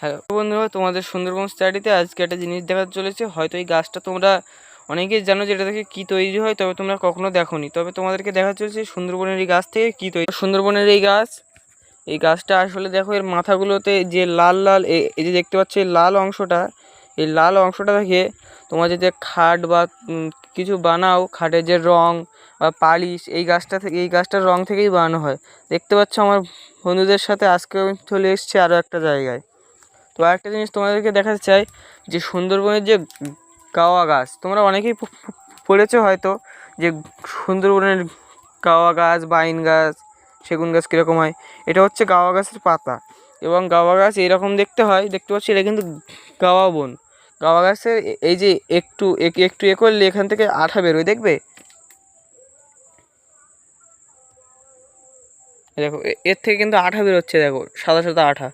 Hello বন্ধুরা, তোমাদের সুন্দরবন স্টাডিতে আজকে একটা জিনিস দেখাতে চলেছে। হয়তো এই গাছটা তোমরা অনেকেই জানো যে এটা থেকে কী তৈরি হয়, তবে তোমরা কখনো দেখোনি। তবে তোমাদেরকে দেখাতে চলেছে সুন্দরবনের এই গাছ থেকে কী তৈরি। সুন্দরবনের এই গাছটা আসলে দেখো, এর মাথাগুলোতে যে লাল লাল এই যে দেখতে পাচ্ছ এই লাল অংশটা, এই লাল অংশটা থেকে তোমার যদি খাট বা কিছু বানাও, খাটের যে রং বা পালিশ এই গাছটার রং থেকেই বানানো হয়। দেখতে পাচ্ছ আমার বন্ধুদের সাথে আজকে আমি চলে এসেছি আরও একটা জায়গায়। তো আরেকটা জিনিস তোমাদেরকে দেখাতে চাই যে সুন্দরবনের যে গাওয়া গাছ, তোমরা অনেকেই পড়েছো হয়তো যে সুন্দরবনের গাওয়া গাছ, বাইন গাছ, সেগুন গাছ কীরকম হয়। এটা হচ্ছে গাওয়া গাছের পাতা, এবং গাওয়া গাছ এইরকম দেখতে হয়। দেখতে পাচ্ছি এটা কিন্তু গাওয়া বন। গাওয়া গাছের এই যে একটু একটু করলে এখান থেকে আঠা বেরোয়, দেখবে। দেখো এর থেকে কিন্তু আঠা বেরোচ্ছে, দেখো সাদা সাদা আঠা।